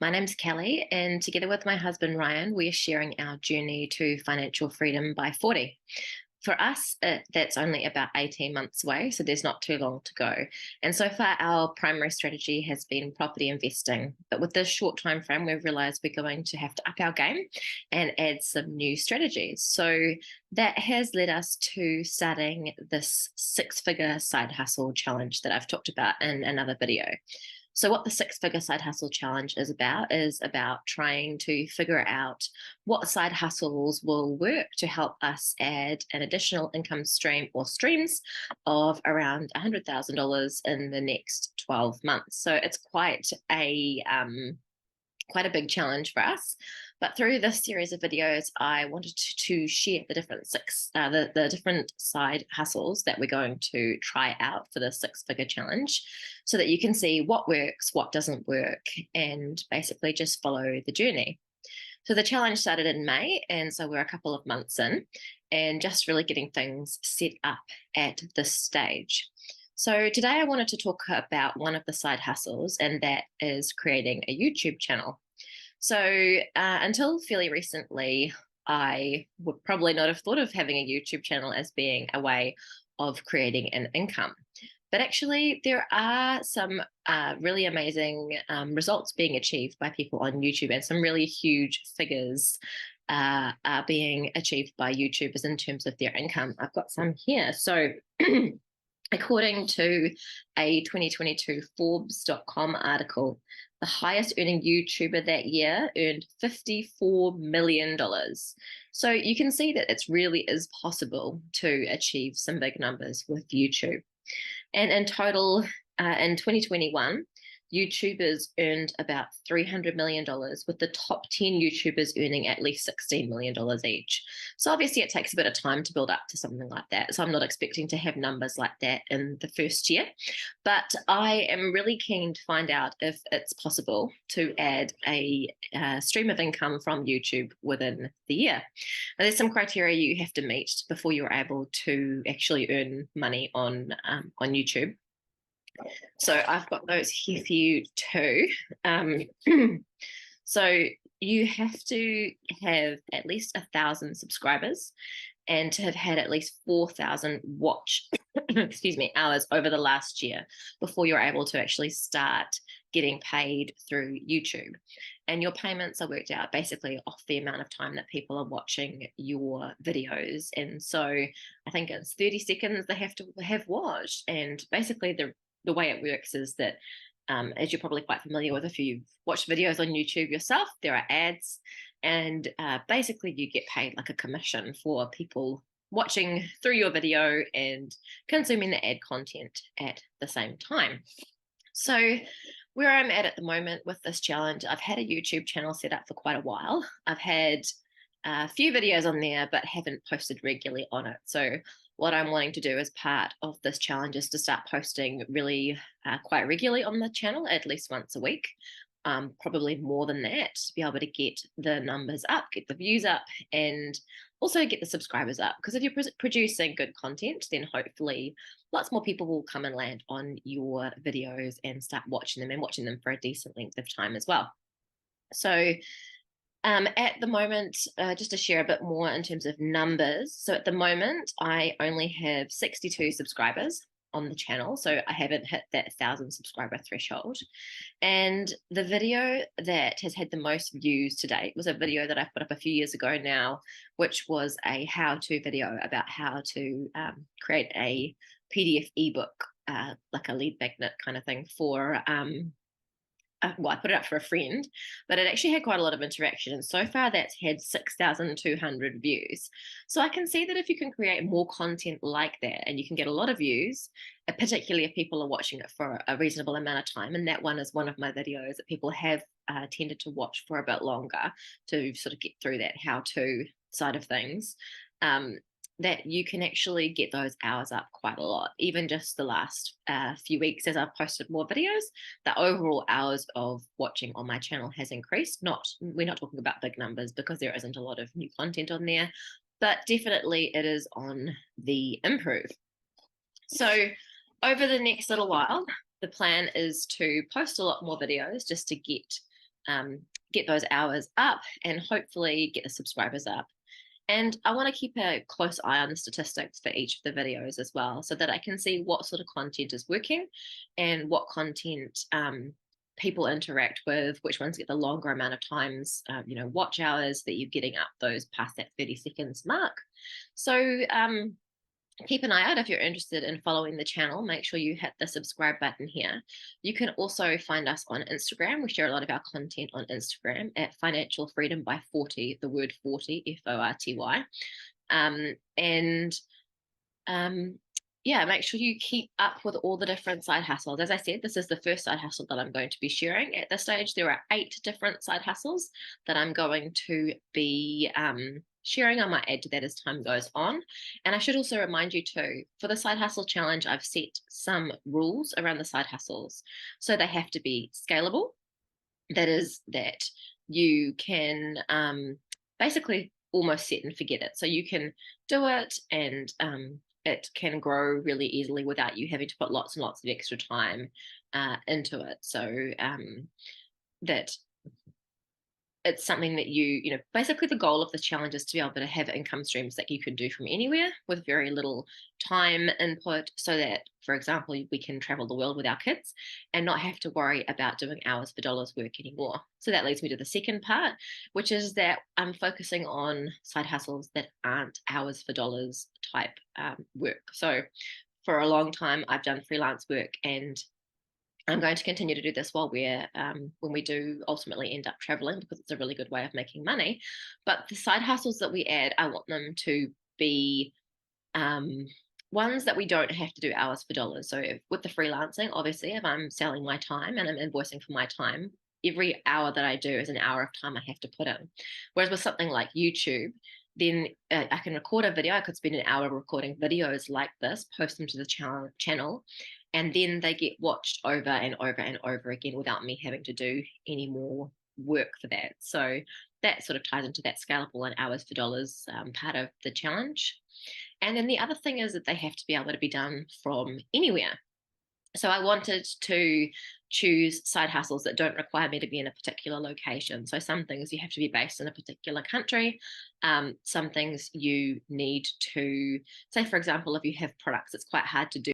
My name's Kelly, and together with my husband Ryan, we are sharing our journey to financial freedom by 40. For us, that's only about 18 months away, so there's not too long to go. And so far, our primary strategy has been property investing. But with this short time frame, we've realized we're going to have to up our game and add some new strategies. So that has led us to starting this six-figure side hustle challenge that I've talked about in another video. So, what the Six Figure Side Hustle Challenge is about trying to figure out what side hustles will work to help us add an additional income stream or streams of around $100,000 in the next 12 months. So, it's quite a big challenge for us. But through this series of videos, I wanted to share the different the different side hustles that we're going to try out for the six-figure challenge, so that you can see what works, what doesn't work, and basically just follow the journey. So the challenge started in May, and so we're a couple of months in, and just really getting things set up at this stage. So today I wanted to talk about one of the side hustles, and that is creating a YouTube channel. So until fairly recently, I would probably not have thought of having a YouTube channel as being a way of creating an income. But actually, there are some really amazing results being achieved by people on YouTube, and some really huge figures are being achieved by YouTubers in terms of their income. I've got some here. So according to a 2022 Forbes.com article, the highest earning YouTuber that year earned $54 million. So you can see that it really is possible to achieve some big numbers with YouTube. And in total, in 2021, YouTubers earned about $300 million, with the top 10 YouTubers earning at least $16 million each. So obviously it takes a bit of time to build up to something like that. So I'm not expecting to have numbers like that in the first year, but I am really keen to find out if it's possible to add a stream of income from YouTube within the year. Now, there's some criteria you have to meet before you're able to actually earn money on YouTube. So I've got those here for you too. So you have to have at least 1,000 subscribers and to have had at least 4,000 watch hours over the last year before you're able to actually start getting paid through YouTube. And your payments are worked out basically off the amount of time that people are watching your videos. And so I think it's 30 seconds they have to have watched. And basically the way it works is that, as you're probably quite familiar with, if you've watched videos on YouTube yourself, there are ads, and basically you get paid like a commission for people watching through your video and consuming the ad content at the same time. So where I'm at the moment with this challenge, I've had a YouTube channel set up for quite a while. I've had a few videos on there, but haven't posted regularly on it. So what I'm wanting to do as part of this challenge is to start posting really quite regularly on the channel, at least once a week, probably more than that, to be able to get the numbers up, get the views up, and also get the subscribers up. Because if you're producing good content, then hopefully lots more people will come and land on your videos and start watching them, and watching them for a decent length of time as well. So at the moment, just to share a bit more in terms of numbers. So at the moment, I only have 62 subscribers on the channel. So I haven't hit that 1,000 subscriber threshold. And the video that has had the most views to date was a video that I put up a few years ago now, which was a how-to video about how to create a PDF ebook, like a lead magnet kind of thing for I put it up for a friend, but it actually had quite a lot of interaction. And so far that's had 6,200 views. So I can see that if you can create more content like that and you can get a lot of views, particularly if people are watching it for a reasonable amount of time, and that one is one of my videos that people have tended to watch for a bit longer to sort of get through that how-to side of things, that you can actually get those hours up quite a lot. Even just the last few weeks, as I've posted more videos, the overall hours of watching on my channel has increased. We're not talking about big numbers because there isn't a lot of new content on there, but definitely it is on the improve. So over the next little while, the plan is to post a lot more videos just to get get those hours up and hopefully get the subscribers up. And I want to keep a close eye on the statistics for each of the videos as well, so that I can see what sort of content is working and what content people interact with, which ones get the longer amount of times, watch hours that you're getting up those past that 30 seconds mark. So keep an eye out if you're interested in following the channel. Make sure you hit the subscribe button here. You can also find us on Instagram. We share a lot of our content on Instagram at Financial Freedom by 40, the word 40, FORTY. Yeah, make sure you keep up with all the different side hustles. As I said, this is the first side hustle that I'm going to be sharing. At this stage, there are 8 different side hustles that I'm going to be sharing. I might add to that as time goes on. And I should also remind you too, for the side hustle challenge, I've set some rules around the side hustles. So they have to be scalable. That is that you can basically almost set and forget it. So you can do it and it can grow really easily without you having to put lots and lots of extra time into it. So that it's something that basically the goal of the challenge is to be able to have income streams that you can do from anywhere with very little time input, so that, for example, we can travel the world with our kids and not have to worry about doing hours for dollars work anymore. So that leads me to the second part, which is that I'm focusing on side hustles that aren't hours for dollars type work. So for a long time, I've done freelance work, and I'm going to continue to do this while when we do ultimately end up traveling, because it's a really good way of making money. But the side hustles that we add, I want them to be ones that we don't have to do hours for dollars. So with the freelancing, obviously, if I'm selling my time and I'm invoicing for my time, every hour that I do is an hour of time I have to put in. Whereas with something like YouTube, then I can record a video. I could spend an hour recording videos like this, post them to the channel, and then they get watched over and over and over again without me having to do any more work for that. So that sort of ties into that scalable and hours for dollars part of the challenge. And then the other thing is that they have to be able to be done from anywhere. So I wanted to choose side hustles that don't require me to be in a particular location. So some things you have to be based in a particular country. Some things you need to, say, for example, if you have products, it's quite hard to do